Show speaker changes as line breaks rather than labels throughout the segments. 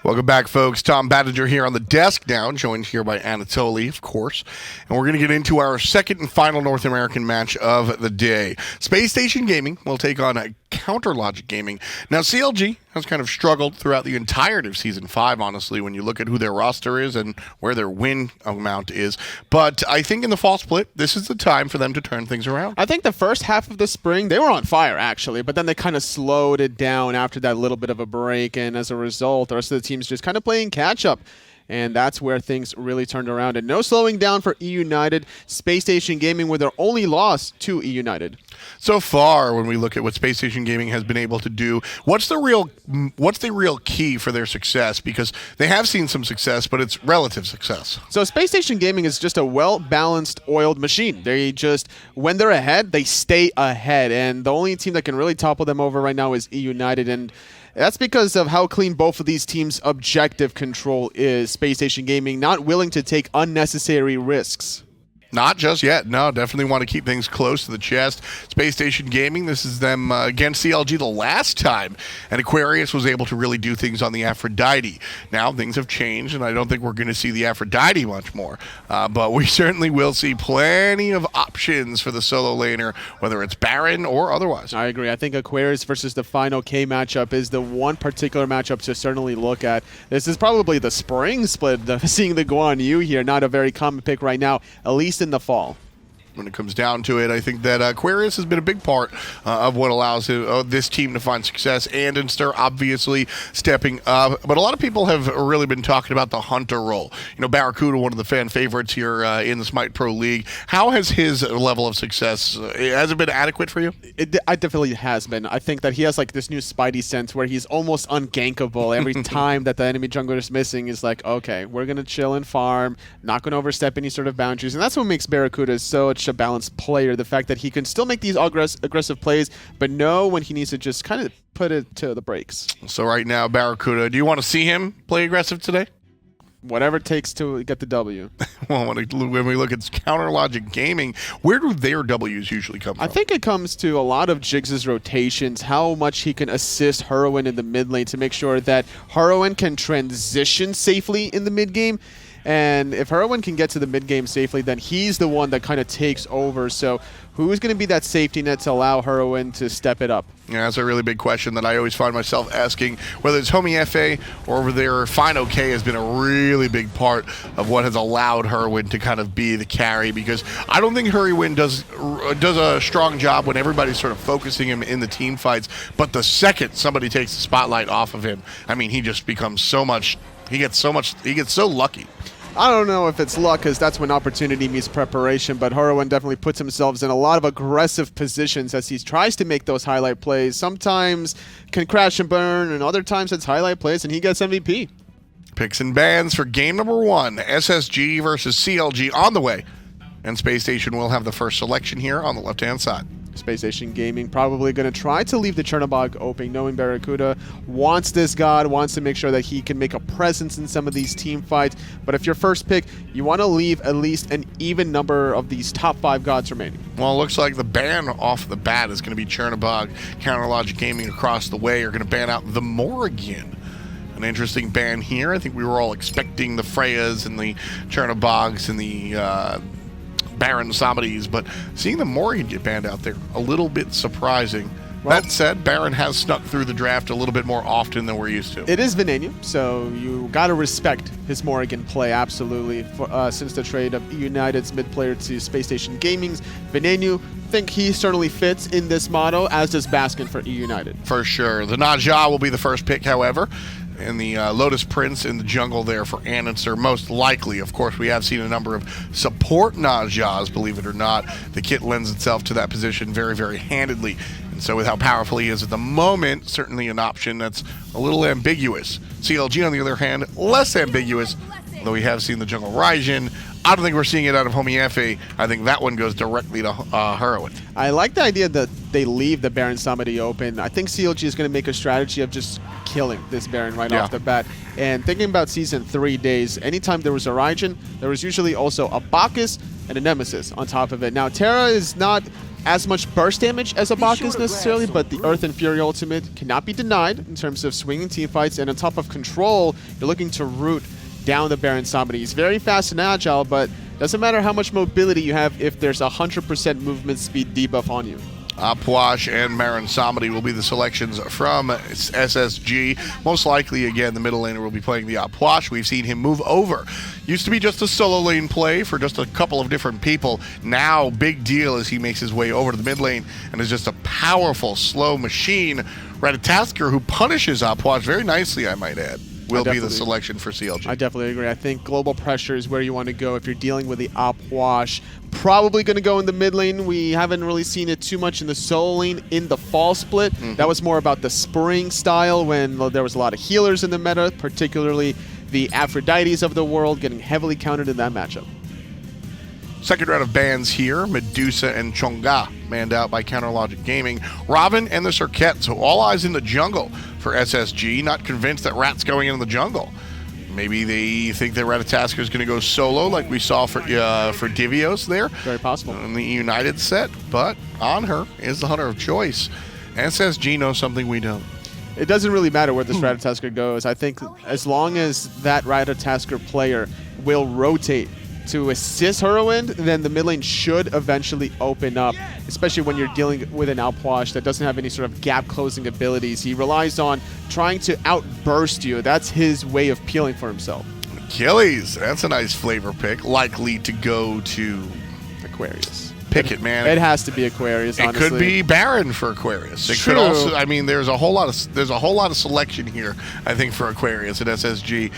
Welcome back, folks. Tom Baddinger here on the desk now, joined here by Anatoly, of course. And we're going to get into our second and final North American match of the day. Spacestation Gaming will take on Counterlogic Gaming. Now, CLG has kind of struggled throughout the entirety of Season 5, honestly, when you look at who their roster is and where their win amount is. But I think in the fall split, this is the time for them to turn things around.
I think the first half of the spring, they were on fire, actually, but then they kind of slowed it down after that little bit of a break, and as a result, the rest of the team's just kind of playing catch-up. And that's where things really turned around. And no slowing down for E-United. Spacestation Gaming with their only loss to E-United.
So far, when we look at what Spacestation Gaming has been able to do, what's the real key for their success? Because they have seen some success, but it's relative success.
So Spacestation Gaming is just a well-balanced, oiled machine. They just, when they're ahead, they stay ahead. And the only team that can really topple them over right now is E-United. And that's because of how clean both of these teams' objective control is. Spacestation Gaming not willing to take unnecessary risks.
Not just yet. No, definitely want to keep things close to the chest. Spacestation Gaming, this is them against CLG the last time, and Aquarius was able to really do things on the Aphrodite. Now things have changed, and I don't think we're going to see the Aphrodite much more. But we certainly will see plenty of options for the solo laner, whether it's Baron or otherwise.
I agree. I think Aquarius versus the fineokay matchup is the one particular matchup to certainly look at. This is probably the spring split, seeing the Guan Yu here, not a very common pick right now, at least in the fall.
When it comes down to it, I think that Aquarius has been a big part of what allows this team to find success. Andinster obviously stepping up, but a lot of people have really been talking about the Hunter role. You know, BaRRaCCuDDa, one of the fan favorites here in the Smite Pro League. How has his level of success, has it been adequate for you?
It definitely has been. I think that he has like this new Spidey sense where he's almost ungankable. Every time that the enemy jungler is missing is like, okay, we're going to chill and farm, not going to overstep any sort of boundaries. And that's what makes BaRRaCCuDDa such a balanced player. The fact that he can still make these aggressive plays, but know when he needs to just kind of put it to the brakes.
So right now, BaRRaCCuDDa, do you want to see him play aggressive today?
Whatever it takes to get the W.
Well, when we look at Counterlogic Gaming, where do their Ws usually come from?
I think it comes to a lot of Jigz' rotations, how much he can assist Hurriwind in the mid lane to make sure that Hurriwind can transition safely in the mid game. And if Hurriwind can get to the mid game safely, then he's the one that kind of takes over. So who's going to be that safety net to allow Hurriwind to step it up?
Yeah, that's a really big question that I always find myself asking. Whether it's Homiefe or over there, fineokay has been a really big part of what has allowed Hurriwind to kind of be the carry, because I don't think Hurriwind does a strong job when everybody's sort of focusing him in the team fights. But the second somebody takes the spotlight off of him, I mean, he just becomes so much. He gets so lucky.
I don't know if it's luck, because that's when opportunity meets preparation, but Hurriwind definitely puts himself in a lot of aggressive positions as he tries to make those highlight plays. Sometimes can crash and burn, and other times it's highlight plays, and he gets MVP.
Picks and bans for game number 1, SSG versus CLG on the way. And Spacestation will have the first selection here on the left-hand side.
Spacestation Gaming probably going to try to leave the Chernobog open, knowing BaRRaCCuDDa wants this god, wants to make sure that he can make a presence in some of these team fights. But if your first pick, you want to leave at least an even number of these top 5 gods remaining.
Well, it looks like the ban off the bat is going to be Chernobog. Counterlogic Gaming across the way are going to ban out the Morrigan. An interesting ban here. I think we were all expecting the Freyas and the Chernobogs and the Baron Samedis, but seeing the Morrigan get banned out there, a little bit surprising. Well, that said, Baron has snuck through the draft a little bit more often than we're used to.
It is Venenu, so you got to respect his Morrigan play, absolutely. Since the trade of United's mid player to Spacestation Gaming's Venenu, think he certainly fits in this model, as does Baskin for E-United.
For sure. The Najah will be the first pick, however. And the Lotus Prince in the jungle there for Anhur, most likely. Of course, we have seen a number of support Najahs, believe it or not. The kit lends itself to that position very, very handedly. And so with how powerful he is at the moment, certainly an option that's a little ambiguous. CLG, on the other hand, less ambiguous, though we have seen the jungle Raijin. I don't think we're seeing it out of Homiefe. I think that one goes directly to Hurriwind.
I like the idea that they leave the Baron Samedi open. I think CLG is going to make a strategy of just killing this Baron right off the bat. And thinking about Season 3 days, anytime there was a Raijin, there was usually also a Bacchus and a Nemesis on top of it. Now, Terra is not as much burst damage as a Bacchus necessarily, but the Earth and Fury ultimate cannot be denied in terms of swinging teamfights, and on top of control, you're looking to root down the Baron Samedi. He's very fast and agile, but doesn't matter how much mobility you have if there's 100% movement speed debuff on you.
Puch and Baron Samedi will be the selections from SSG. Most likely, again, the middle laner will be playing the Puch. We've seen him move over. Used to be just a solo lane play for just a couple of different people. Now, big deal as he makes his way over to the mid lane and is just a powerful, slow machine. Ratatoskr, who punishes Puch very nicely, I might add, will be the selection for CLG.
I definitely agree. I think global pressure is where you want to go if you're dealing with the Puch. Probably going to go in the mid lane. We haven't really seen it too much in the solo lane in the fall split. That was more about the spring style when there was a lot of healers in the meta, particularly the Aphrodites of the world getting heavily counted in that matchup.
Second round of bans here. Medusa and Chonga manned out by Counterlogic Gaming. Robin and the Circuit, so all eyes in the jungle for SSG. Not convinced that Rat's going into the jungle. Maybe they think that Ratatoskr is going to go solo like we saw for Divios there.
Very possible.
In the United set, but Anhur is the hunter of choice. SSG knows something we don't.
It doesn't really matter where this Ratatoskr goes. I think as long as that Ratatoskr player will rotate to assist Hurriwind, then the mid lane should eventually open up, especially when you're dealing with an Puch that doesn't have any sort of gap closing abilities. He relies on trying to outburst you. That's his way of peeling for himself.
Achilles, that's a nice flavor pick. Likely to go to
Aquarius.
Pick it, man.
It has to be Aquarius, honestly.
It could be Baron for Aquarius. It could also, I mean, there's a whole lot of selection here, I think, for Aquarius at SSG.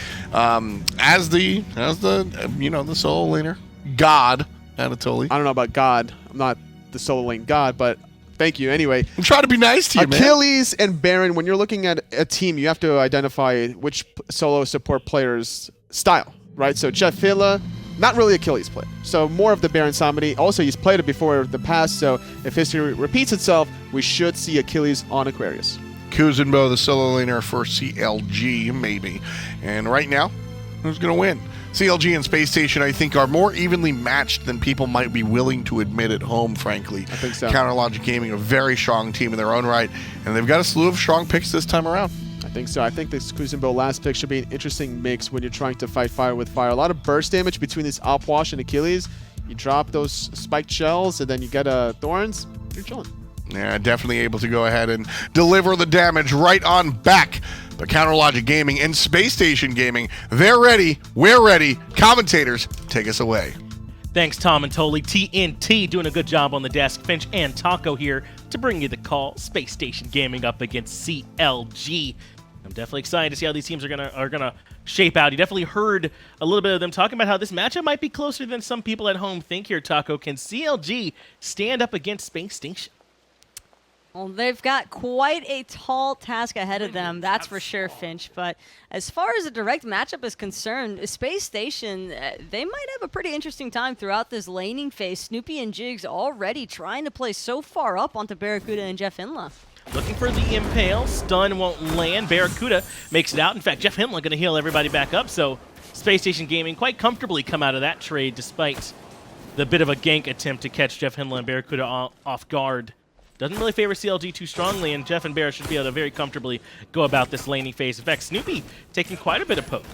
As the the solo laner, God, Anatoly.
I don't know about God. I'm not the solo lane God, but thank you anyway.
I'm trying to be nice to you,
Achilles and Baron, when you're looking at a team, you have to identify which solo support player's style, right? So JeffHindla, not really Achilles player. So more of the Baron Samedi. Also, he's played it before in the past, so if history repeats itself, we should see Achilles on Aquarius.
Kuzenbo, the solo laner for CLG, maybe. And right now, who's going to win? CLG and Spacestation, I think, are more evenly matched than people might be willing to admit at home, frankly.
I think so.
Counterlogic Gaming, a very strong team in their own right, and they've got a slew of strong picks this time around.
I think so. I think this Kuzenbo last pick should be an interesting mix when you're trying to fight fire with fire. A lot of burst damage between this Puch and Achilles. You drop those spiked shells, and then you get thorns. You're chilling.
Yeah, definitely able to go ahead and deliver the damage right on back. But Counterlogic Gaming and Spacestation Gaming, they're ready. We're ready. Commentators, take us away.
Thanks, Tom and Tolly. TNT doing a good job on the desk. Finch and Taco here to bring you the call. Spacestation Gaming up against CLG. I'm definitely excited to see how these teams are gonna shape out. You definitely heard a little bit of them talking about how this matchup might be closer than some people at home think here, Taco. Can CLG stand up against Space Station?
Well, they've got quite a tall task ahead of them, that's for sure, Finch. But as far as a direct matchup is concerned, Space Station, they might have a pretty interesting time throughout this laning phase. Snoopy and Jigz already trying to play so far up onto BaRRaCCuDDa and JeffHindla.
Looking for the impale. Stun won't land. BaRRaCCuDDa makes it out. In fact, JeffHindla going to heal everybody back up. So Space Station Gaming quite comfortably come out of that trade despite the bit of a gank attempt to catch JeffHindla and BaRRaCCuDDa off guard. Doesn't really favor CLG too strongly, and Jeff and Bear should be able to very comfortably go about this laning phase. In fact, Snoopy taking quite a bit of poke.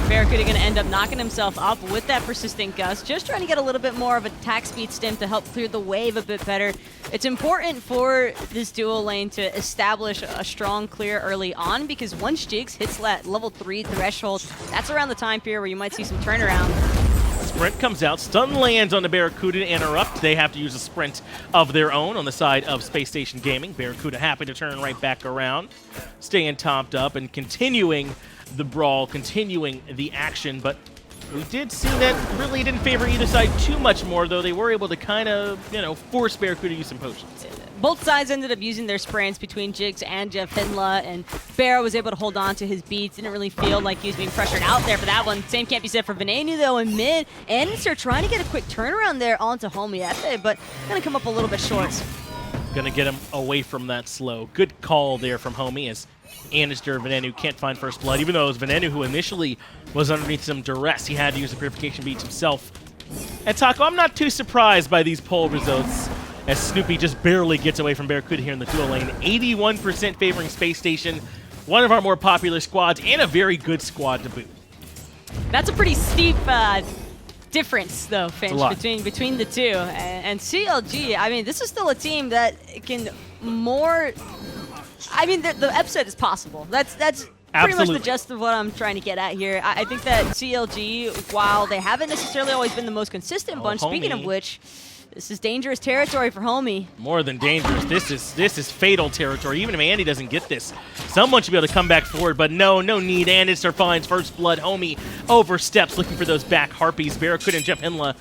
BaRRaCCuDDa going to end up knocking himself up with that persistent gust, just trying to get a little bit more of a attack speed stim to help clear the wave a bit better. It's important for this dual lane to establish a strong clear early on, because once Jigz hits that level 3 threshold, that's around the time period where you might see some turnaround.
Sprint comes out, stun lands on the BaRRaCCuDDa to interrupt. They have to use a sprint of their own on the side of Space Station Gaming. BaRRaCCuDDa happy to turn right back around, staying topped up and continuing the brawl, continuing the action. But we did see that really didn't favor either side too much more, though they were able to kind of, force BaRRaCCuDDa to use some potions.
Both sides ended up using their sprints between Jigz and JeffHindla, and Bear was able to hold on to his beats. Didn't really feel like he was being pressured out there for that one. Same can't be said for Venenu, though, in mid. Andinster trying to get a quick turnaround there onto Homiefe, but going to come up a little bit short.
Going to get him away from that slow. Good call there from Homie as Andinster Venenu can't find first blood, even though it was Venenu who initially was underneath some duress. He had to use the purification beats himself. And Taco, I'm not too surprised by these poll results. as Snoopy just barely gets away from BaRRaCCuDDa here in the dual lane. 81% favoring Space Station, one of our more popular squads, and a very good squad to boot.
That's a pretty steep difference, though, Finch, between the two. And CLG, I mean, this is still a team that can more... I mean, the upset is possible. That's pretty much the gist of what I'm trying to get at here. I think that CLG, while they haven't necessarily always been the most consistent bunch, speaking of which, this is dangerous territory for Homie.
More than dangerous. This is fatal territory. Even if Andy doesn't get this, someone should be able to come back forward, but no need. Andinster finds first blood. Homie oversteps, looking for those back harpies. BaRRaCCuDDa and JeffHindla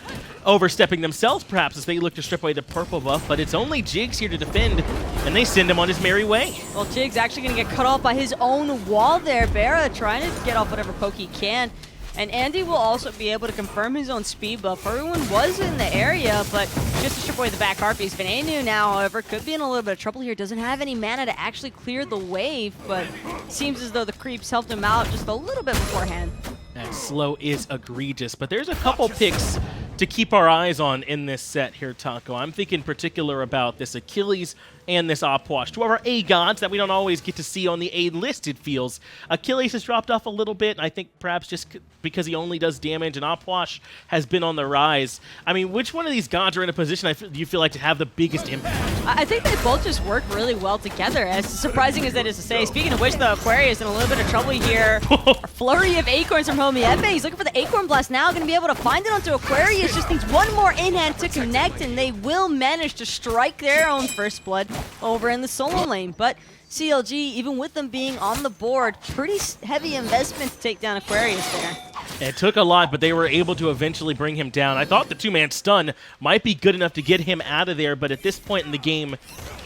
overstepping themselves, perhaps, as they look to strip away the purple buff, but it's only Jigz here to defend, and they send him on his merry way.
Well, Jigz actually going to get cut off by his own wall there. BaRRa trying to get off whatever poke he can. And Andy will also be able to confirm his own speed buff. Hurriwind was in the area, but just to strip away the back harpies. Venenu now, however, could be in a little bit of trouble here. Doesn't have any mana to actually clear the wave, but seems as though the creeps helped him out just a little bit beforehand.
That slow is egregious, but there's a couple picks to keep our eyes on in this set here, Taco. I'm thinking in particular about this Achilles and this Puch, two of our A gods that we don't always get to see on the A list, it feels. Achilles has dropped off a little bit, and I think perhaps just because he only does damage, and Puch has been on the rise. I mean, which one of these gods are in a position do you feel like to have the biggest impact?
I think they both just work really well together, as surprising as that is to say. Speaking of which, the Aquarius in a little bit of trouble here. A flurry of acorns from Homiefe. He's looking for the acorn blast now, going to be able to find it onto Aquarius. Just needs one more in-hand to connect, and they will manage to strike their own first blood over in the solo lane. But CLG, even with them being on the board, pretty heavy investment to take down Aquarius there.
It took a lot, but they were able to eventually bring him down. I thought the two-man stun might be good enough to get him out of there, but at this point in the game,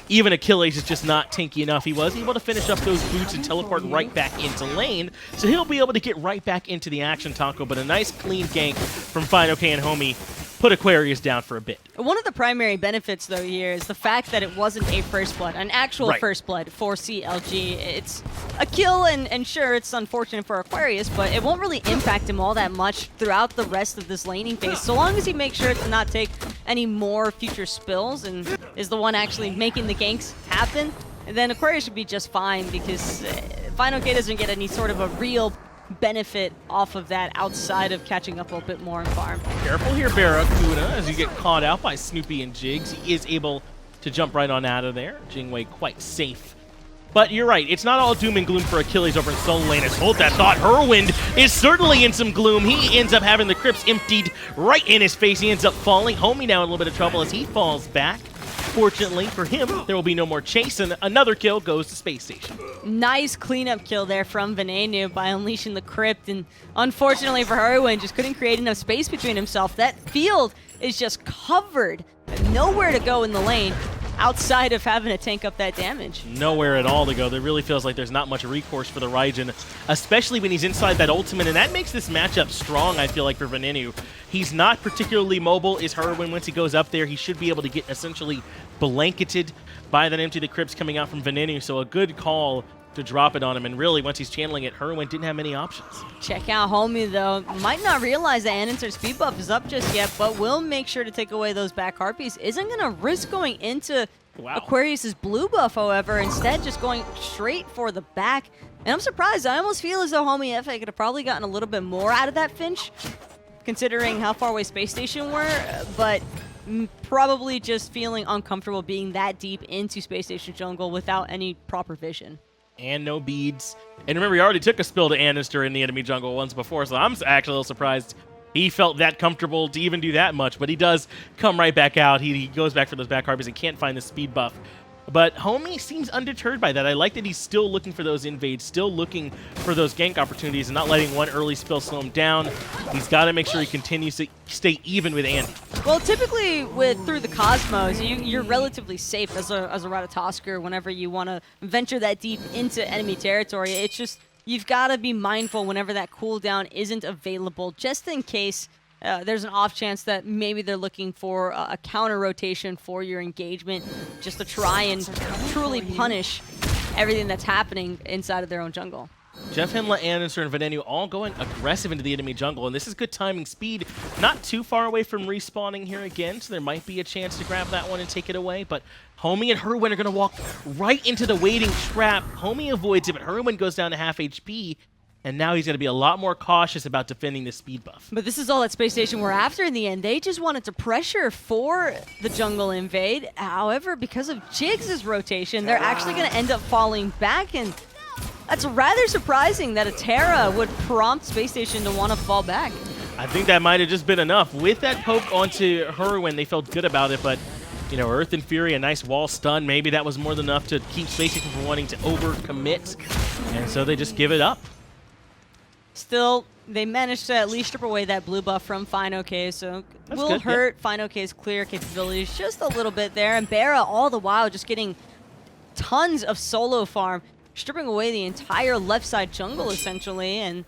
even Achilles is just not tanky enough. He was able to finish up those boots and teleport right back into lane, so he'll be able to get right back into the action, Taco. But a nice clean gank from fineokay and Homie put Aquarius down for a bit.
One of the primary benefits, though, here is the fact that it wasn't a first blood, an actual first blood for CLG. It's a kill, and sure, it's unfortunate for Aquarius, but it won't really impact him all that much throughout the rest of this laning phase, so long as he makes sure to not take any more future spills and is the one actually making the ganks happen, then Aquarius should be just fine, because fineokay doesn't get any sort of a real benefit off of that outside of catching up a little bit more in farm.
Careful here, BaRRaCCuDDa, as you get caught out by Snoopy and Jigz. He is able to jump right on out of there. Jingwei quite safe. But you're right, it's not all doom and gloom for Achilles over in solo lane. As hold that thought, Hurriwind is certainly in some gloom. He ends up having the crypts emptied right in his face. He ends up falling. Homie now in a little bit of trouble as he falls back. Fortunately for him, there will be no more chase, and another kill goes to Space Station. Nice
cleanup kill there from Venenu by unleashing the crypt, and unfortunately for Hurriwind, just couldn't create enough space between himself. That field is just covered, nowhere to go in the lane outside of having to tank up that damage.
Nowhere at all to go. There really feels like there's not much recourse for the Raijin, especially when he's inside that ultimate, and that makes this matchup strong, I feel like, for Venenu. He's not particularly mobile, is Hurriwind. Once he goes up there, he should be able to get essentially blanketed by that Empty the Crypts coming out from Venenu, so a good call to drop it on him, and really, once he's channeling it, Hurriwind didn't have many options.
Check out Homie, though. Might not realize that Andinster's speed buff is up just yet, but will make sure to take away those back harpies. Isn't going to risk going into Aquarius's blue buff, however, instead just going straight for the back. And I'm surprised. I almost feel as though Homiefe could have probably gotten a little bit more out of that Finch, considering how far away Space Station were, but probably just feeling uncomfortable being that deep into Space Station jungle without any proper vision.
And no beads. And remember, he already took a spill to Andinster in the enemy jungle once before, so I'm actually a little surprised he felt that comfortable to even do that much, but he does come right back out. He goes back for those back harpies and can't find the speed buff. But Homie seems undeterred by that. I like that he's still looking for those invades, still looking for those gank opportunities, and not letting one early spill slow him down. He's got to make sure he continues to stay even with Andy.
Well, typically through the Cosmos, you're relatively safe as a Ratatoskr whenever you want to venture that deep into enemy territory. It's just you've got to be mindful whenever that cooldown isn't available, just in case there's an off chance that maybe they're looking for a counter rotation for your engagement, just to try and truly punish everything that's happening inside of their own jungle.
JeffHindla, andinster, and Venenu all going aggressive into the enemy jungle, and this is good timing speed. Not too far away from respawning here again, so there might be a chance to grab that one and take it away, but Homie and Hurriwind are going to walk right into the waiting trap. Homie avoids it, but Hurriwind goes down to half HP, and now he's going to be a lot more cautious about defending the speed buff.
But this is all that Space Station were after in the end. They just wanted to pressure for the jungle invade. However, because of Jigz' rotation, they're actually going to end up falling back, and that's rather surprising that a Terra would prompt Space Station to want to fall back.
I think that might have just been enough. With that poke onto Hurriwind, they felt good about it, but you know, Earth and Fury, a nice wall stun, maybe that was more than enough to keep Space Station from wanting to overcommit, and so they just give it up.
Still, they managed to at least strip away that blue buff from fineokay, so
That's
will
good,
hurt fineokay's clear capabilities just a little bit there. And BaRRa, all the while, just getting tons of solo farm, stripping away the entire left side jungle, essentially. And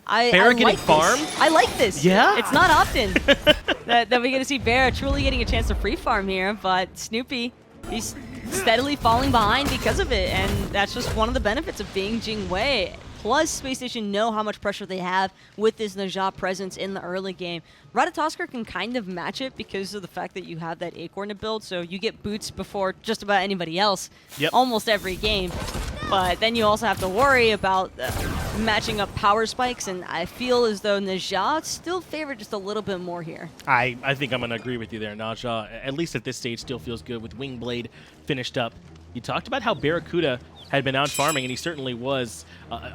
BaRRa getting
like
farmed?
this. I like this.
Yeah?
It's not often that we're going to see BaRRa truly getting a chance to free farm here, but Snoopy, he's steadily falling behind because of it, and that's just one of the benefits of being Jing Wei. Plus, Space Station know how much pressure they have with this Ne Zha presence in the early game. Ratatoskr can kind of match it because of the fact that you have that Acorn to build, so you get boots before just about anybody else almost every game. But then you also have to worry about matching up power spikes, and I feel as though Ne Zha still favored just a little bit more here.
I think I'm going to agree with you there. Ne Zha, at least at this stage, still feels good with Wingblade finished up. You talked about how BaRRaCCuDDa had been out farming, and he certainly was.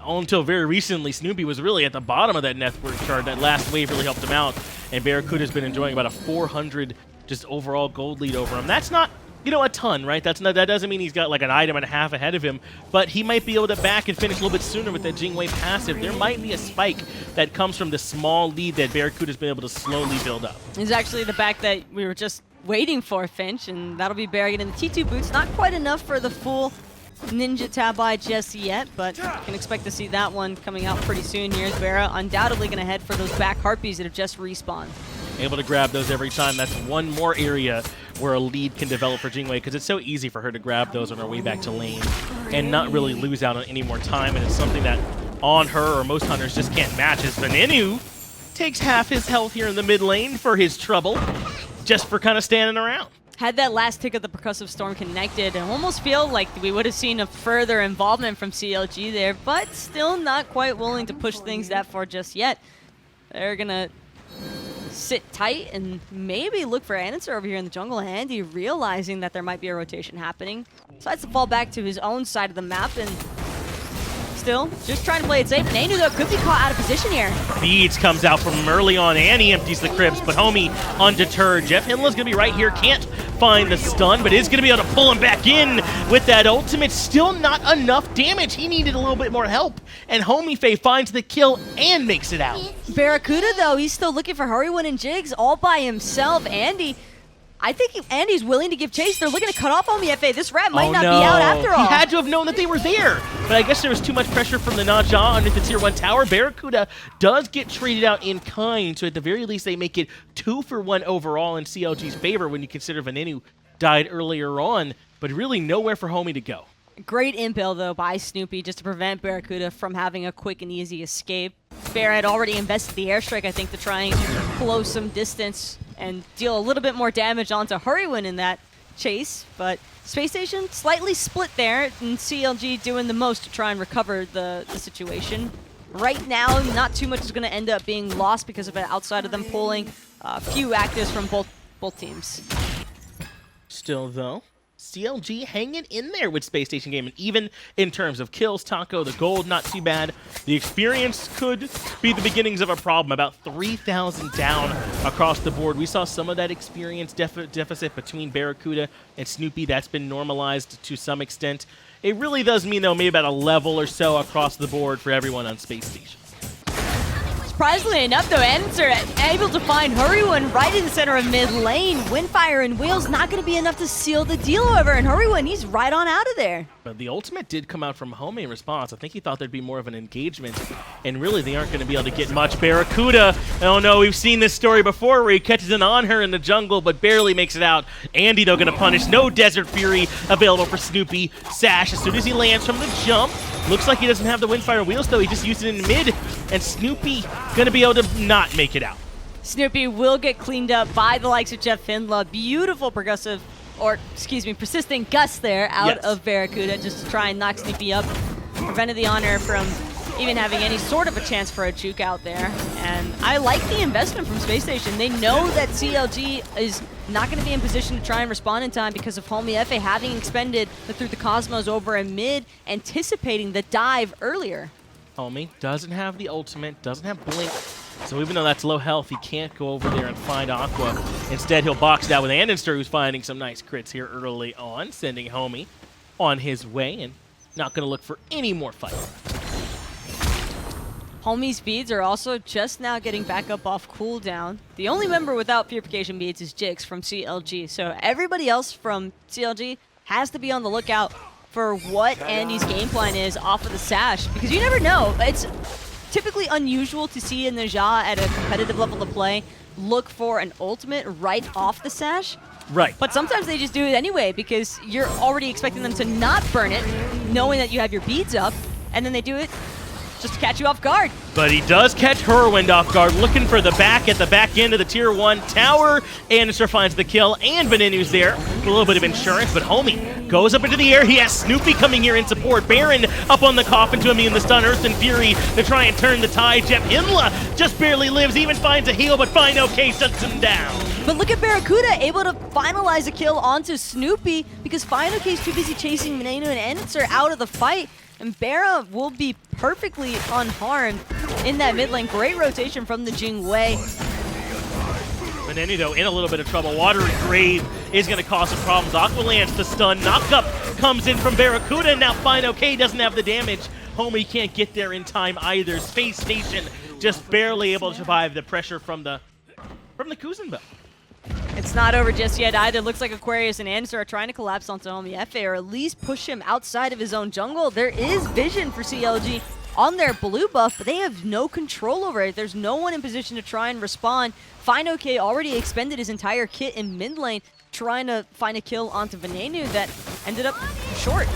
Until very recently, Snoopy was really at the bottom of that net worth chart. That last wave really helped him out, and BaRRaCCuDDa's been enjoying about a 400 just overall gold lead over him. That's not, you know, a ton, right? That doesn't mean he's got like an item and a half ahead of him, but he might be able to back and finish a little bit sooner with that Jing Wei passive. There might be a spike that comes from the small lead that BaRRaCCuDDa's been able to slowly build up.
It's actually the back that we were just waiting for, Finch, and that'll be BaRRa getting the T2 boots. Not quite enough for the full Ninja Tabi just yet, but can expect to see that one coming out pretty soon. Here's BaRRa undoubtedly going to head for those back Harpies that have just respawned.
Able to grab those every time. That's one more area where a lead can develop for Jing Wei, because it's so easy for her to grab those on her way back to lane and not really lose out on any more time, and it's something that on her or most hunters just can't match. As Venenu takes half his health here in the mid lane for his trouble, just for kind of standing around.
Had that last tick of the Percussive Storm connected, and almost feel like we would have seen a further involvement from CLG there, but still not quite willing to push things that far just yet. They're going to sit tight and maybe look for andinster over here in the jungle. Andy realizing that there might be a rotation happening, decides to fall back to his own side of the map, and still just trying to play it safe. Venenu, though, could be caught out of position here.
Beads comes out from early on, and he empties the cribs, but Homie undeterred. JeffHindla's going to be right here, can't find the stun, but is going to be able to pull him back in with that ultimate. Still not enough damage. He needed a little bit more help, and Homiefe finds the kill and makes it out.
BaRRaCCuDDa, though, he's still looking for Hurriwind and Jigz all by himself. Andy, I think Andy's willing to give chase. They're looking to cut off Homiefe. This rat might not be out after all.
He had to have known that they were there, but I guess there was too much pressure from the Ne Zha underneath the tier 1 tower. BaRRaCCuDDa does get traded out in kind, so at the very least they make it 2-for-1 overall in CLG's favor when you consider Venenu died earlier on, but really nowhere for Homie to go.
Great impale, though, by Snoopy just to prevent BaRRaCCuDDa from having a quick and easy escape. BaRRa had already invested the airstrike, I think, to try and close some distance and deal a little bit more damage onto Hurriwind in that chase, but Space Station slightly split there, and CLG doing the most to try and recover the situation. Right now, not too much is going to end up being lost because of it outside of them pulling a few actives from both teams.
Still, though, CLG hanging in there with Space Station Gaming, even in terms of kills. Taco, the gold, not too bad. The experience could be the beginnings of a problem. About 3,000 down across the board. We saw some of that experience deficit between BaRRaCCuDDa and Snoopy. That's been normalized to some extent. It really does mean, though, maybe about a level or so across the board for everyone on Space Station.
Surprisingly enough, though, andinster able to find Hurriwind right in the center of mid lane. Windfire and Wheels not going to be enough to seal the deal, however, and Hurriwind, he's right on out of there.
But the ultimate did come out from Homie in response. I think he thought there'd be more of an engagement, and really they aren't going to be able to get much. BaRRaCCuDDa, oh no, we've seen this story before where he catches an Anhur in the jungle but barely makes it out. Andy, though, going to punish. No Desert Fury available for Snoopy. Sash, as soon as he lands from the jump, Looks like he doesn't have the Windfire wheels, though. He just used it in mid, and Snoopy going to be able to not make it out.
Snoopy will get cleaned up by the likes of JeffHindla. Beautiful persistent gust there out of BaRRaCCuDDa just to try and knock Snoopy up. Prevented the Anhur from even having any sort of a chance for a juke out there. And I like the investment from Spacestation. They know that CLG is not going to be in position to try and respond in time because of Homiefe having expended through the Cosmos over in mid, anticipating the dive earlier.
Homie doesn't have the ultimate, doesn't have Blink. So even though that's low health, he can't go over there and find Aqua. Instead, he'll box it out with andinster, who's finding some nice crits here early on, sending Homie on his way and not going to look for any more fight.
Homie's beads are also just now getting back up off cooldown. The only member without purification beads is Jigz from CLG. So everybody else from CLG has to be on the lookout for what Andy's game plan is off of the Sash, because you never know. It's typically unusual to see in the Ja at a competitive level of play look for an ultimate right off the Sash.
Right.
But sometimes they just do it anyway because you're already expecting them to not burn it, knowing that you have your beads up, and then they do it just to catch you off guard.
But he does catch Hurriwind off guard, looking for the back at the back end of the Tier 1 tower. andinster finds the kill, and Venenu's there for a little bit of insurance, but Homie goes up into the air. He has Snoopy coming here in support. Baron up on the coffin to him in the stun. Earth and Fury to try and turn the tide. JeffHindla just barely lives, even finds a heal, but fineokay shuts him down.
But look at BaRRaCCuDDa able to finalize a kill onto Snoopy because fineokay's too busy chasing Venenu and andinster out of the fight. And BaRRa will be perfectly unharmed in that mid lane. Great rotation from the Jing way.
Venenu, though, in a little bit of trouble. Watery Grave is going to cause some problems. Aqua lands the stun. Knockup comes in from BaRRaCCuDDa, and now fineokay doesn't have the damage. Homie can't get there in time either. Spacestation just barely able to survive the pressure from the Kuzenbo.
It's not over just yet either. Looks like Aquarius and andinster are trying to collapse onto Homiefe, or at least push him outside of his own jungle. There is vision for CLG on their blue buff, but they have no control over it. There's no one in position to try and respond. fineokay already expended his entire kit in mid lane, trying to find a kill onto Venenu that ended up short.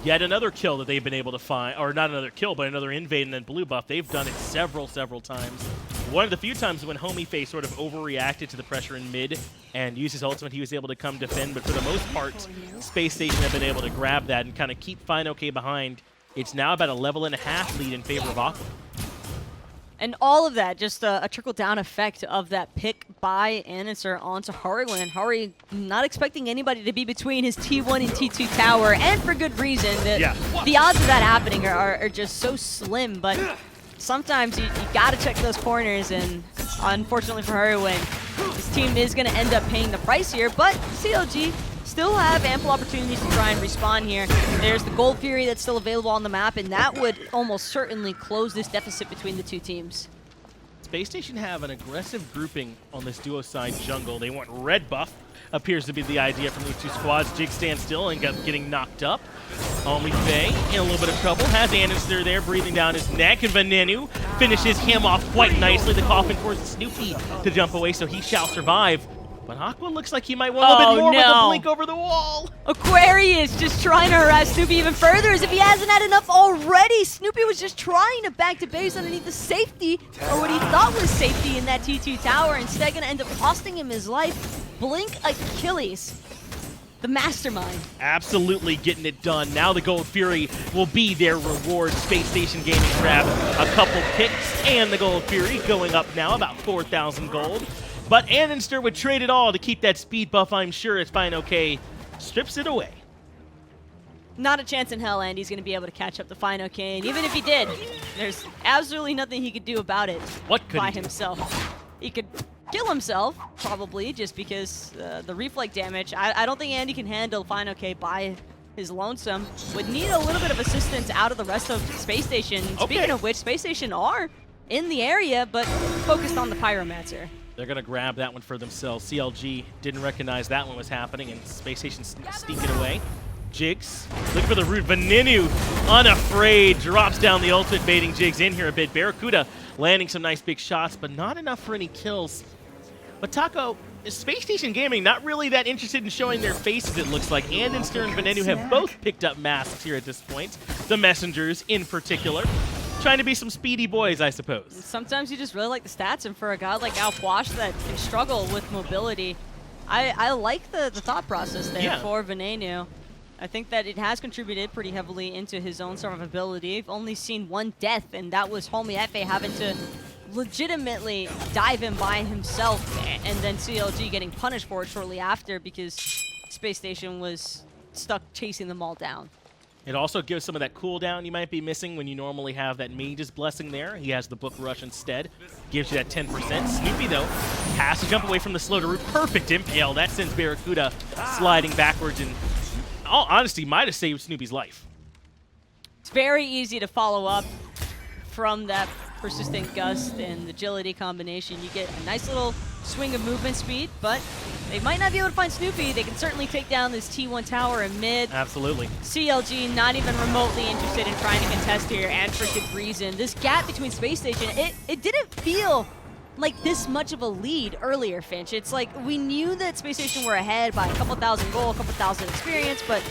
Yet another kill that they've been able to find, or not another kill, but another invade and then blue buff. They've done it several times. One of the few times when Homiefe sort of overreacted to the pressure in mid and used his ultimate, he was able to come defend, but for the most part, Spacestation have been able to grab that and kind of keep fineokay behind. It's now about a level and a half lead in favor of Aqua.
And all of that, just a trickle-down effect of that pick by andinster onto Hurriwind. Hurry not expecting anybody to be between his T1 and T2 tower, and for good reason. The odds of that happening are just so slim, but sometimes you gotta check those corners, and unfortunately for Hurriwind, this team is gonna end up paying the price here, but CLG still have ample opportunities to try and respawn here. There's the Gold Fury that's still available on the map, and that would almost certainly close this deficit between the two teams.
Spacestation have an aggressive grouping on this duo side jungle. They want red buff, appears to be the idea from these two squads. Jig stands still and getting knocked up. Homiefe in a little bit of trouble, has andinster there breathing down his neck, and Venenu finishes him off quite nicely. The coffin forces Snoopy to jump away, so he shall survive. But Aqua looks like he might want a little bit more with the blink over the wall.
Aquarius just trying to harass Snoopy even further, as if he hasn't had enough already. Snoopy was just trying to back to base underneath the safety, or what he thought was safety in that T2 tower. Instead, gonna end up costing him his life. Blink Achilles, the mastermind.
Absolutely getting it done. Now the Gold Fury will be their reward. Spacestation Gaming grab a couple picks, and the Gold Fury going up now about 4,000 gold. But andinster would trade it all to keep that speed buff, I'm sure, as fineokay strips it away.
Not a chance in hell Andy's going to be able to catch up to fineokay, and even if he did, there's absolutely nothing he could do about it by himself. He could kill himself, probably, just because the reflect damage. I don't think Andy can handle fineokay by his lonesome. Would need a little bit of assistance out of the rest of Space Station. Speaking of which, Space Station are in the area, but focused on the Pyromancer.
They're going to grab that one for themselves. CLG didn't recognize that one was happening, and Spacestation sneaking away. Jigz, look for the root. Venenu, unafraid, drops down the ultimate, baiting Jigz in here a bit. BaRRaCCuDDa landing some nice big shots, but not enough for any kills. But Taco, Spacestation Gaming not really that interested in showing their faces, it looks like. Andinster and Venenu have both picked up masks here at this point. The Messengers in particular. Trying to be some speedy boys, I suppose.
Sometimes you just really like the stats, and for a guy like Puch that can struggle with mobility, I like the thought process there for Venenu. I think that it has contributed pretty heavily into his own survivability. I've only seen one death, and that was Homiefe having to legitimately dive in by himself, and then CLG getting punished for it shortly after because Space Station was stuck chasing them all down.
It also gives some of that cooldown you might be missing when you normally have that Mage's Blessing there. He has the Book Rush instead. Gives you that 10%. Snoopy, though, has to jump away from the slow to root. Perfect impale. That sends BaRRaCCuDDa sliding backwards and, in all honesty, might have saved Snoopy's life.
It's very easy to follow up from that persistent gust and agility combination. You get a nice little swing of movement speed, but they might not be able to find Snoopy. They can certainly take down this T1 tower in mid.
Absolutely.
CLG not even remotely interested in trying to contest here, and for good reason. This gap between Space Station, it didn't feel like this much of a lead earlier, Finch. It's like we knew that Space Station were ahead by a couple thousand gold, a couple thousand experience, but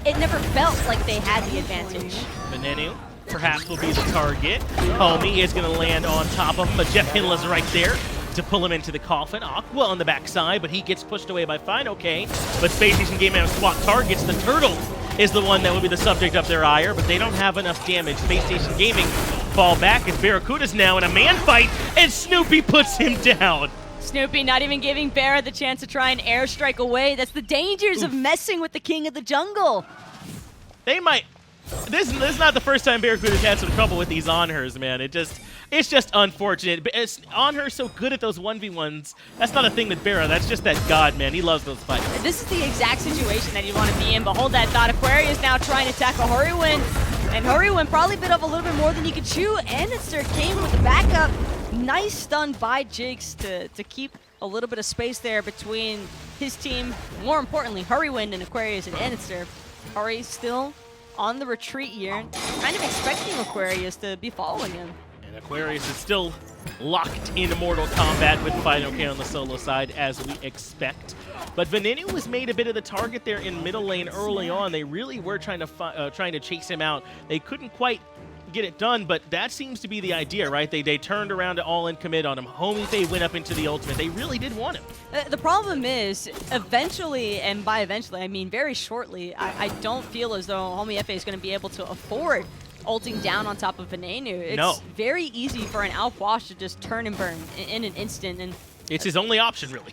it never felt like they had the advantage.
Venenu perhaps will be the target. Homie is going to land on top of him, but JeffHindla's right there to pull him into the coffin. Aqua on the backside, but he gets pushed away by fineokay. But Space Station Gaming have swap targets. The turtle is the one that will be the subject of their ire, but they don't have enough damage. Space Station Gaming fall back as BaRRaCCuDDa's now in a man fight, and Snoopy puts him down.
Snoopy not even giving BaRRa the chance to try and airstrike away. That's the dangers of messing with the king of the jungle.
They might... This is not the first time BaRRaCCuDDa's had some trouble with these Anhurs, man. It's just unfortunate. Anhur's so good at those 1v1s. That's not a thing with BaRRa. That's just that god, man. He loves those fights.
This is the exact situation that you want to be in, but hold that thought. Aquarius now trying to tackle Hurriwind, and Hurriwind probably bit off a little bit more than he could chew. Andinster came with the backup. Nice stun by Jigz to keep a little bit of space there between his team. More importantly, Hurriwind and Aquarius and Andinster. Hurry still on the retreat here, kind of expecting Aquarius to be following him.
And Aquarius is still locked in Mortal Kombat with fineokay on the solo side, as we expect. But Venenu was made a bit of the target there in middle lane early on. They really were trying to chase him out. They couldn't quite get it done, but that seems to be the idea, right? They turned around to all-in commit on him. Homiefe went up into the ultimate. They really did want him.
The problem is, eventually, and by eventually, I mean very shortly, I don't feel as though Homiefe is going to be able to afford ulting down on top of Venenu. It's very easy for an Puch to just turn and burn in an instant, and
it's his only option, really.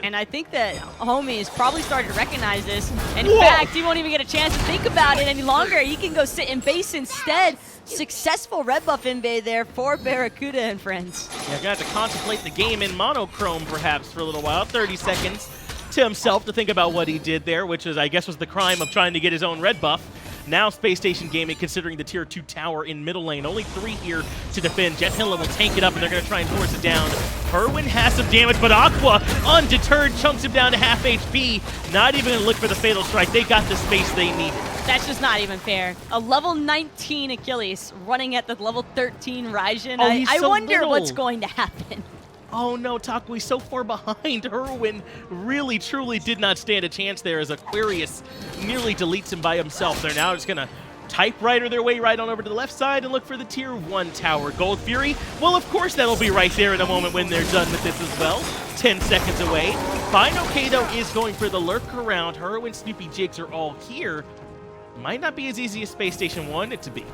And I think that Homie is probably starting to recognize this. And in fact, he won't even get a chance to think about it any longer. He can go sit in base instead. Successful red buff invade there for BaRRaCCuDDa and friends.
Yeah, gonna have to contemplate the game in monochrome perhaps for a little while. 30 seconds to himself to think about what he did there, which is, I guess, was the crime of trying to get his own red buff. Now Space Station Gaming considering the tier 2 tower in middle lane. Only 3 here to defend. JeffHindla will tank it up, and they're going to try and force it down. Hurriwind has some damage, but Aqua, undeterred, chunks him down to half HP. Not even going to look for the Fatal Strike. They got the space they needed.
That's just not even fair. A level 19 Achilles running at the level 13 Raijin.
Oh, I
wonder what's going to happen.
Oh no, Takui's so far behind. Hurriwind really, truly did not stand a chance there as Aquarius nearly deletes him by himself. They're now just going to typewriter their way right on over to the left side and look for the tier 1 tower. Gold Fury, well, of course that'll be right there in a moment when they're done with this as well. 10 seconds away. fineokay, though, is going for the lurk around. Hurriwind, Snoopy, Jigz are all here. Might not be as easy as Space Station wanted it to be.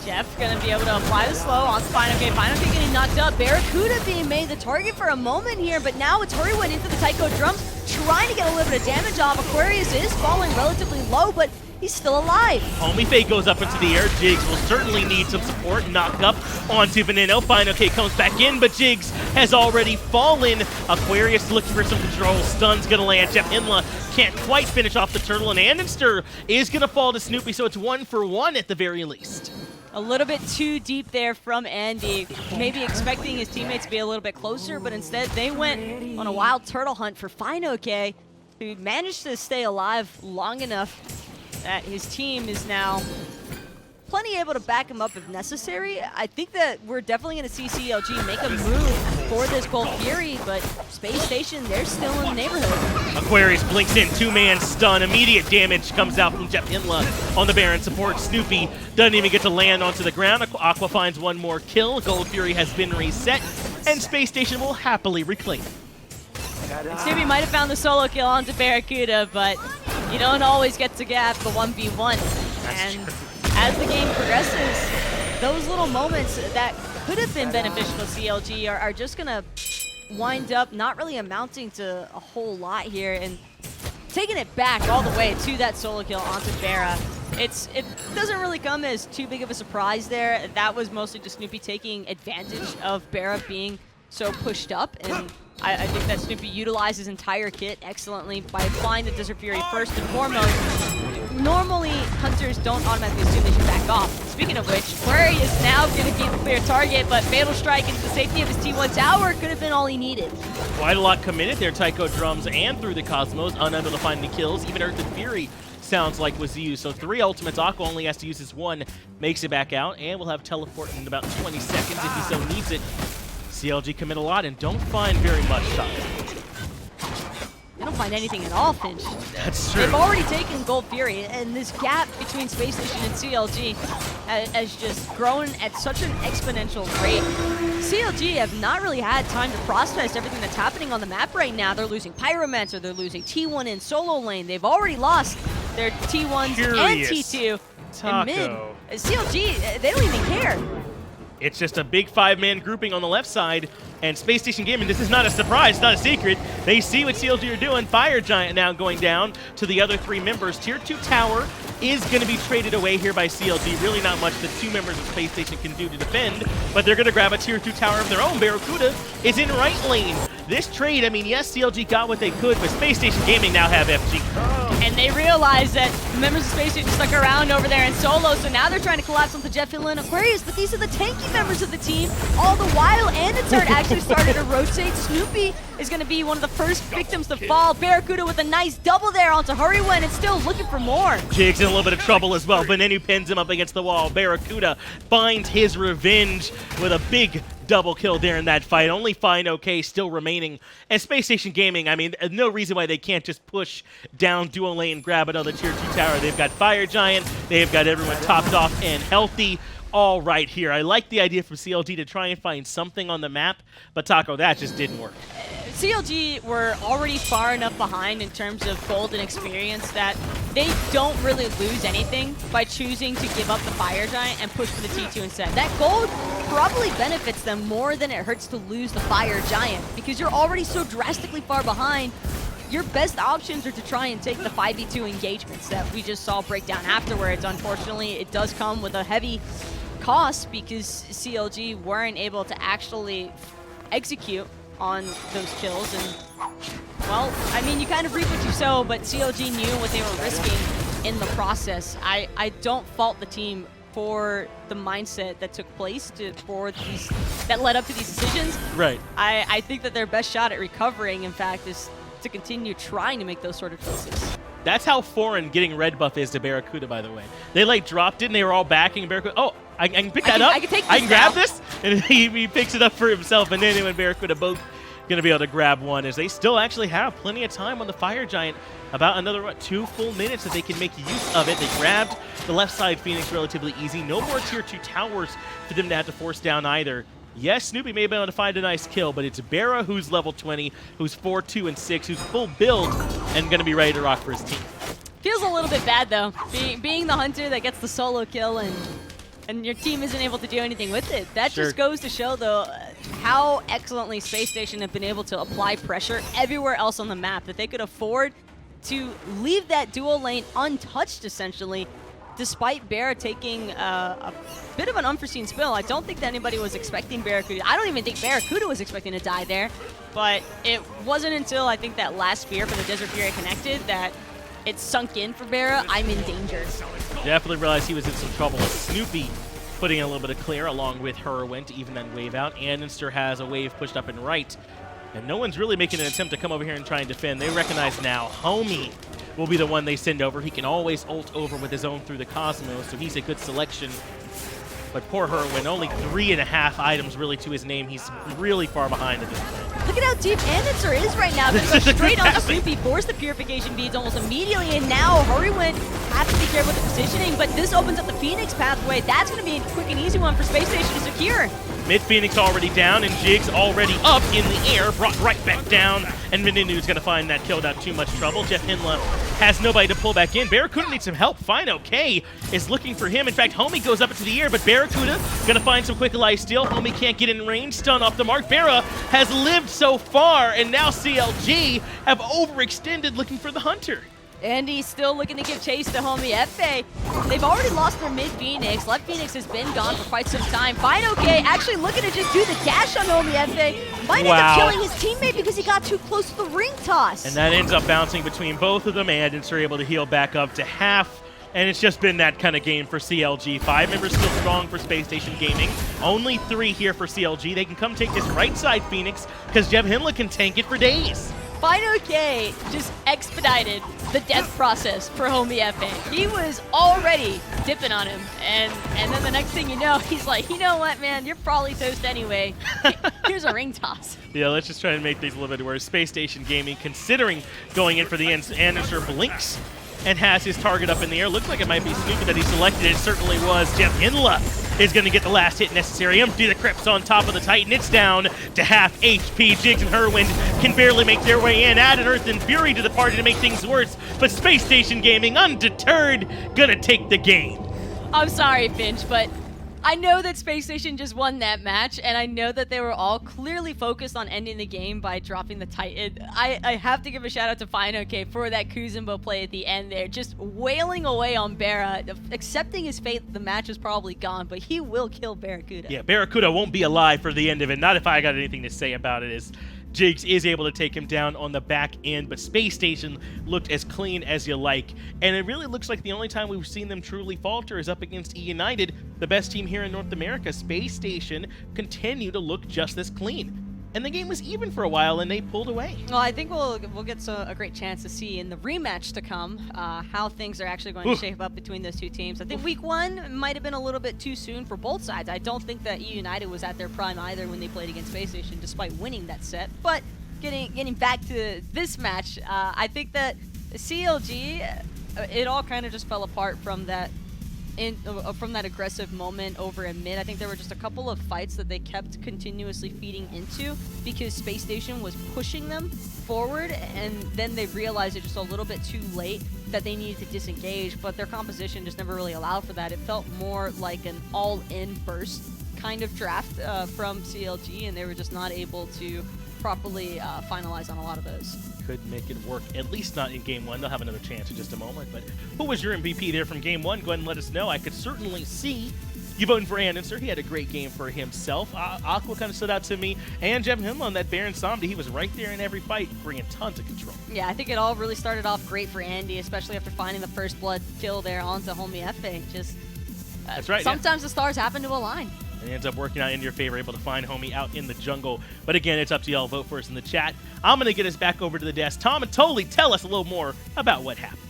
Jeff gonna be able to apply the slow on fineokay. fineokay getting knocked up. BaRRaCCuDDa being made the target for a moment here, but now it's Hurriwind into the Taiko drums, trying to get a little bit of damage off. Aquarius is falling relatively low, but he's still alive.
Homiefe goes up into the air. Jigz will certainly need some support. Knock up onto Venenu. fineokay comes back in, but Jigz has already fallen. Aquarius looking for some control. Stun's gonna land. JeffHindla can't quite finish off the turtle, and Andinster is gonna fall to Snoopy, so it's 1 for 1 at the very least.
A little bit too deep there from Andy. Maybe expecting his teammates to be a little bit closer, but instead they went on a wild turtle hunt for fineokay, who managed to stay alive long enough that his team is now plenty able to back him up if necessary. I think that we're definitely going to see CLG make a move for this Gold Fury, but Space Station, they're still in the neighborhood.
Aquarius blinks in, 2-man stun. Immediate damage comes out from JeffHindla on the Baron support. Snoopy doesn't even get to land onto the ground. Aqua finds one more kill. Gold Fury has been reset, and Space Station will happily reclaim.
And Snoopy might have found the solo kill onto BaRRaCCuDDa, but you don't always get to get the 1v1. And as the game progresses, those little moments that could have been beneficial to CLG are just going to wind up not really amounting to a whole lot here, and taking it back all the way to that solo kill onto BaRRa. It doesn't really come as too big of a surprise there. That was mostly just Snoopy taking advantage of BaRRa being so pushed up, and I think that Snoopy utilized his entire kit excellently by applying the Desert Fury first and foremost. Normally, hunters don't automatically assume they should back off. Speaking of which, Aquarius is now going to be the clear target, but Fatal Strike into the safety of his T1 tower could have been all he needed.
Quite a lot committed there, Taiko Drums and through the Cosmos, unable to find any kills. Even Earth and Fury sounds like was used. So 3 ultimates, Aqua only has to use his 1, makes it back out, and we'll have teleport in about 20 seconds if he so needs it. CLG commit a lot and don't find very much time.
They don't find anything at all, Finch.
That's true.
They've already taken Gold Fury, and this gap between Space Station and CLG has just grown at such an exponential rate. CLG have not really had time to process everything that's happening on the map right now. They're losing Pyromancer, they're losing T1 in solo lane. They've already lost their T1s and T2 in mid. CLG, they don't even care.
It's just a big 5-man grouping on the left side, and Space Station Gaming, this is not a surprise, it's not a secret. They see what CLG are doing. Fire Giant now going down to the other 3 members. Tier 2 tower is going to be traded away here by CLG. Really not much the 2 members of Space Station can do to defend, but they're going to grab a Tier 2 tower of their own. BaRRaCCuDDa is in right lane. This trade, I mean, yes, CLG got what they could, but Space Station Gaming now have FG.
And they realize that members of Space Station stuck around over there in solo, so now they're trying to collapse onto JeffHindla and Aquarius, but these are the tanky members of the team. All the while, andinster actually started to rotate. Snoopy is going to be one of the first victims to fall. BaRRaCCuDDa with a nice double there onto Hurriwind and still looking for more.
Jigz in a little bit of trouble as well. Venenu pins him up against the wall. BaRRaCCuDDa finds his revenge with a big double kill there in that fight. Only fineokay still remaining. And Space Station Gaming, I mean, no reason why they can't just push down dual lane, grab another Tier 2 tower. They've got Fire Giant. They've got everyone topped off and healthy. All right here. I like the idea from CLG to try and find something on the map, but Taco, that just didn't work.
CLG were already far enough behind in terms of gold and experience that they don't really lose anything by choosing to give up the Fire Giant and push for the T2 instead. That gold probably benefits them more than it hurts to lose the Fire Giant because you're already so drastically far behind. Your best options are to try and take the 5v2 engagements that we just saw break down afterwards. Unfortunately, it does come with a heavy cost because CLG weren't able to actually execute on those kills, and well, I mean, you kind of reap what you sow, but CLG knew what they were risking in the process. I don't fault the team for the mindset that took place that led up to these decisions.
Right.
I think that their best shot at recovering, in fact, is to continue trying to make those sort of choices.
That's how foreign getting red buff is to BaRRaCCuDDa, by the way. They like dropped it and they were all backing BaRRaCCuDDa. Oh, I can pick that up.
I can take this
I can grab
now.
this, and he picks it up for himself. And then and BaRRaCCuDDa both going to be able to grab one, as they still actually have plenty of time on the Fire Giant. About another 2 full minutes that they can make use of it. They grabbed the left side Phoenix relatively easy. No more Tier 2 towers for them to have to force down either. Yes, Snoopy may be able to find a nice kill, but it's BaRRa who's level 20, who's 4, 2, and 6, who's full build, and going to be ready to rock for his team.
Feels a little bit bad though, being the hunter that gets the solo kill and your team isn't able to do anything with it. That just goes to show though how excellently Space Station have been able to apply pressure everywhere else on the map, that they could afford to leave that dual lane untouched essentially, despite BaRRa taking a bit of an unforeseen spill. I don't think that anybody was expecting BaRRaCCuDDa. I don't even think BaRRaCCuDDa was expecting to die there, but it wasn't until I think that last spear for the Desert Fury connected that it sunk in for BaRRa. I'm in danger.
Definitely realized he was in some trouble. Snoopy putting in a little bit of clear along with Hurriwind to even then wave out. Andinster has a wave pushed up and right. And no one's really making an attempt to come over here and try and defend. They recognize now Homie will be the one they send over. He can always ult over with his own through the Cosmos, so he's a good selection. But poor Hurriwind, only 3.5 items really to his name. He's really far behind at this point.
Look at how deep andinster is right now. Going to go straight on the Snoopy, force the purification beads almost immediately, and now Hurriwind has to be careful with the positioning, but this opens up the Phoenix pathway. That's going to be a quick and easy one for Space Station to secure.
Mid-Phoenix already down, and Jigz already up in the air, brought right back down, and Venenu's going to find that kill without too much trouble. JeffHindla has nobody to pull back in. BaRRaCCuDDa needs some help. fineokay is looking for him. In fact, Homie goes up into the air, but BaRRaCCuDDa going to find some quick lifesteal. Homie can't get in range, stun off the mark. BaRRa has lived so far, and now CLG have overextended looking for the Hunter.
And he's still looking to give chase to Homiefe. They've already lost their mid-Phoenix. Left Phoenix has been gone for quite some time. fineokay actually looking to just do the dash on Homiefe. Might end up killing his teammate because he got too close to the ring toss.
And that ends up bouncing between both of them, and are able to heal back up to half. And it's just been that kind of game for CLG. 5 members still strong for Spacestation Gaming. Only 3 here for CLG. They can come take this right side Phoenix because JeffHindla can tank it for days.
fineokay just expedited the death process for Homiefe. He was already dipping on him, and then the next thing you know, he's like, you know what, man, you're probably toast anyway. Here's a ring toss.
Yeah, let's just try and make things a little bit worse. Spacestation Gaming considering going in for the andinster blinks and has his target up in the air. Looks like it might be Snoopy that he selected. It certainly was. JeffHindla is going to get the last hit necessary. Empty the Crips on top of the Titan. It's down to half HP. Jigz and Hurriwind can barely make their way in. Add an Earth and Fury to the party to make things worse. But Spacestation Gaming, undeterred, gonna take the game.
I'm sorry, Finch, but I know that Space Station just won that match, and I know that they were all clearly focused on ending the game by dropping the Titan. I have to give a shout out to fineokay for that Kuzenbo play at the end there, just wailing away on BaRRa, accepting his fate. The match is probably gone, but he will kill BaRRaCCuDDa.
Yeah, BaRRaCCuDDa won't be alive for the end of it. Not if I got anything to say about it. Is Jigz is able to take him down on the back end, but Space Station looked as clean as you like. And it really looks like the only time we've seen them truly falter is up against United, the best team here in North America. Space Station continue to look just as clean. And the game was even for a while, and they pulled away.
Well, I think we'll get a great chance to see in the rematch to come how things are actually going to shape up between those two teams. I think week 1 might have been a little bit too soon for both sides. I don't think that United was at their prime either when they played against Space Station, despite winning that set. But getting back to this match, I think that CLG, it all kind of just fell apart from that. From that aggressive moment over in mid. I think there were just a couple of fights that they kept continuously feeding into because Space Station was pushing them forward, and then they realized it just a little bit too late that they needed to disengage, but their composition just never really allowed for that. It felt more like an all-in burst kind of draft from CLG, and they were just not able to properly finalize on a lot of those.
Could make it work, at least not in Game 1. They'll have another chance in just a moment. But who was your MVP there from Game 1? Go ahead and let us know. I could certainly see you voting for andinster. He had a great game for himself. Aqua kind of stood out to me. And JeffHindla on that Baron Samedi. He was right there in every fight, bringing tons of control.
Yeah, I think it all really started off great for Andy, especially after finding the first blood kill there onto Homiefe. Just
that's right.
Sometimes the stars happen to align.
And it ends up working out in your favor, able to find Homie out in the jungle. But again, it's up to y'all. Vote for us in the chat. I'm going to get us back over to the desk. Tom and Tolly, tell us a little more about what happened.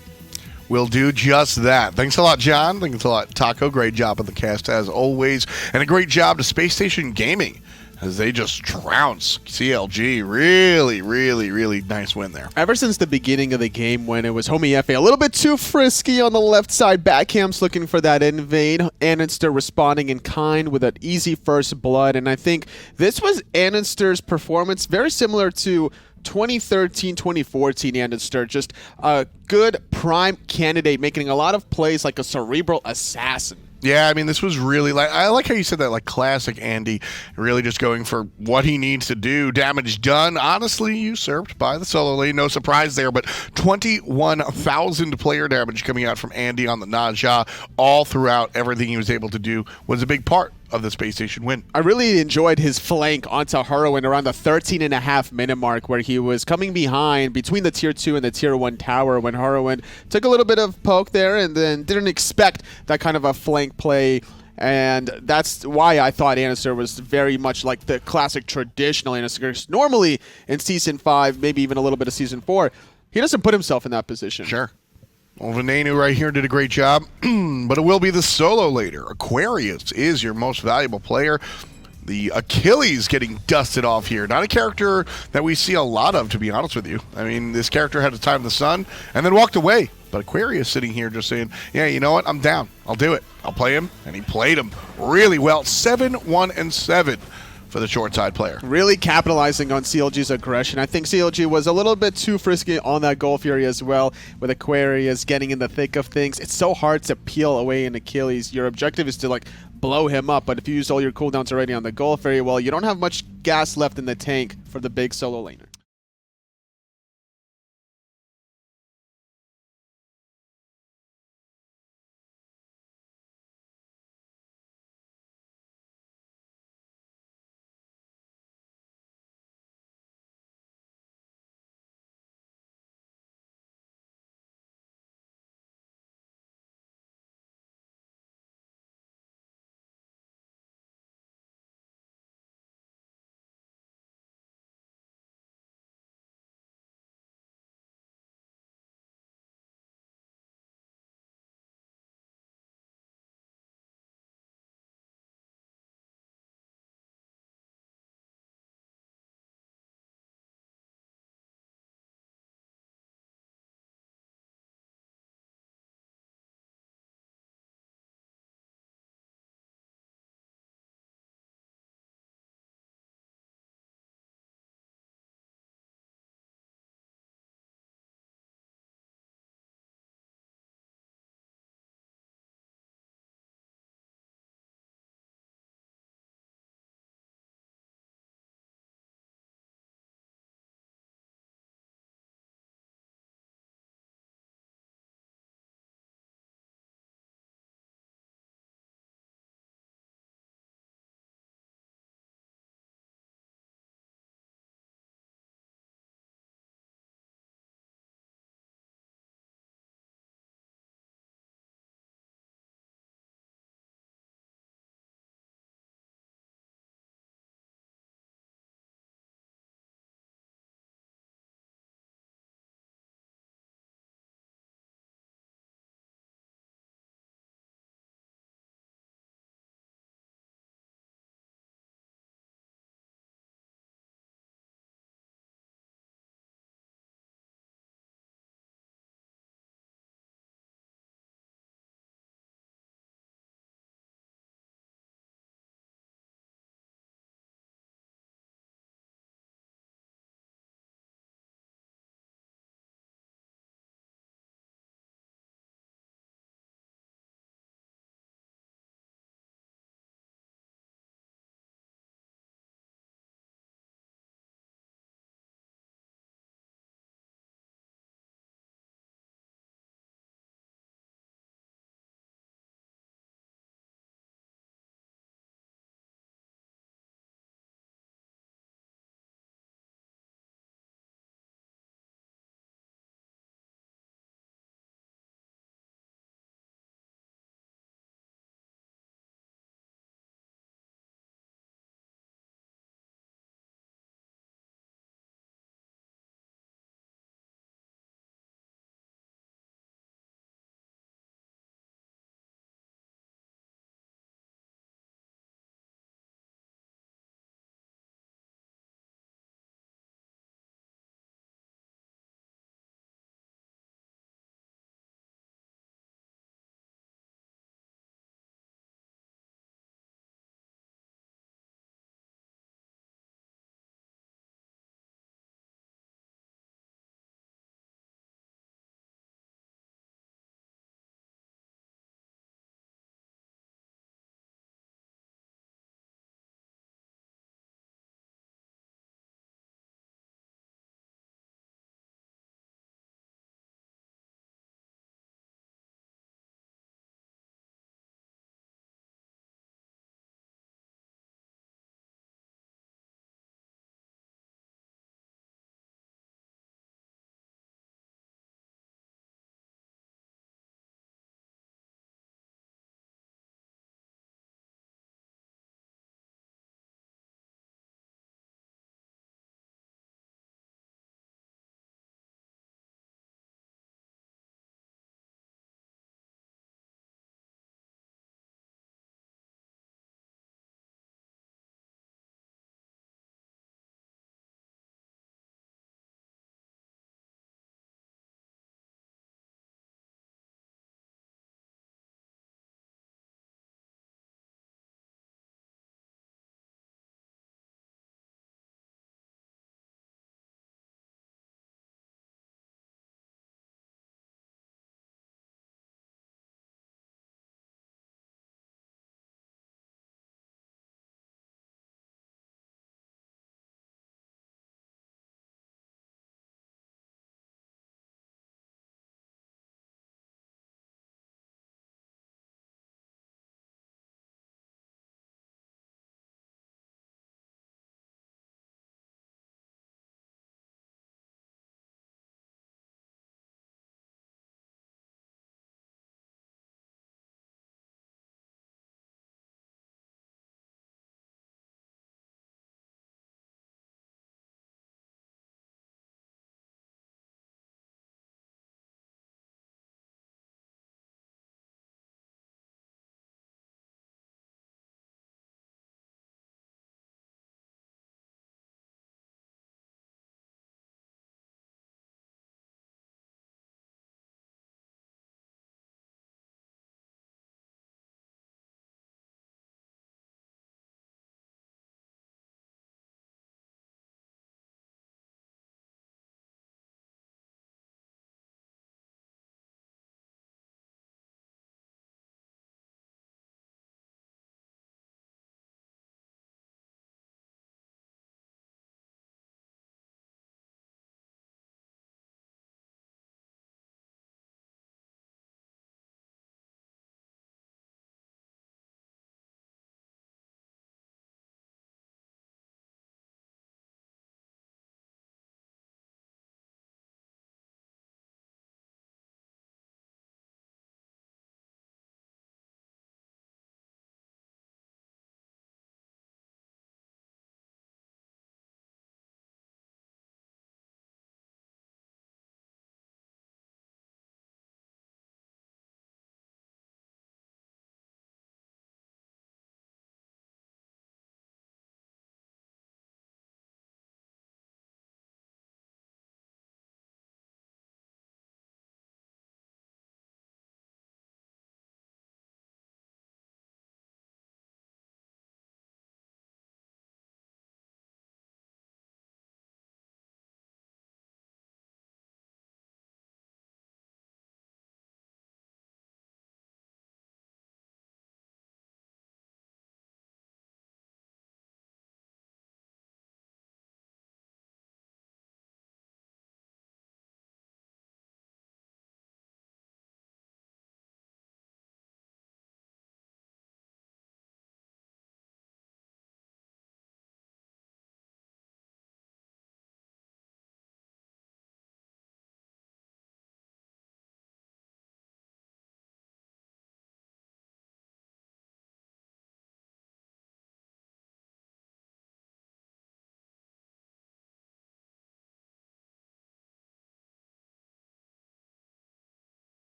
We'll do just that. Thanks a lot, John. Thanks a lot, Taco. Great job on the cast, as always. And a great job to Space Station Gaming, as they just trounce CLG. Really, really, really nice win there.
Ever since the beginning of the game, when it was Homiefe a little bit too frisky on the left side, backcamps looking for that invade, andinster responding in kind with an easy first blood, and I think this was andinster's performance very similar to 2013-2014 andinster, just a good prime candidate, making a lot of plays like a cerebral assassin.
Yeah, I mean, this was really I like how you said that, like classic Andy, really just going for what he needs to do. Damage done, honestly usurped by the solo lane. No surprise there, but 21,000 player damage coming out from Andy on the Naja all throughout. Everything he was able to do was a big part of the Space Station win.
I really enjoyed his flank onto Hurriwind around the 13.5-minute mark, where he was coming behind between the Tier 2 and the Tier 1 tower when Hurriwind took a little bit of poke there and then didn't expect that kind of a flank play And that's why I thought andinster was very much like the classic traditional andinster. Normally in Season 5, maybe even a little bit of Season 4, he doesn't put himself in that position.
Sure. Well, Venenu right here did a great job, but it will be the solo later. Aquarius is your most valuable player. The Achilles getting dusted off here. Not a character that we see a lot of, to be honest with you. I mean, this character had a time in the sun and then walked away. But Aquarius sitting here just saying, yeah, you know what? I'm down. I'll do it. I'll play him. And he played him really well. 7-1-7 for the short side player.
Really capitalizing on CLG's aggression. I think CLG was a little bit too frisky on that Goal Fury as well, with Aquarius getting in the thick of things. It's so hard to peel away an Achilles. Your objective is to like blow him up, but if you use all your cooldowns already on the Goal Fury, well, you don't have much gas left in the tank for the big solo laner.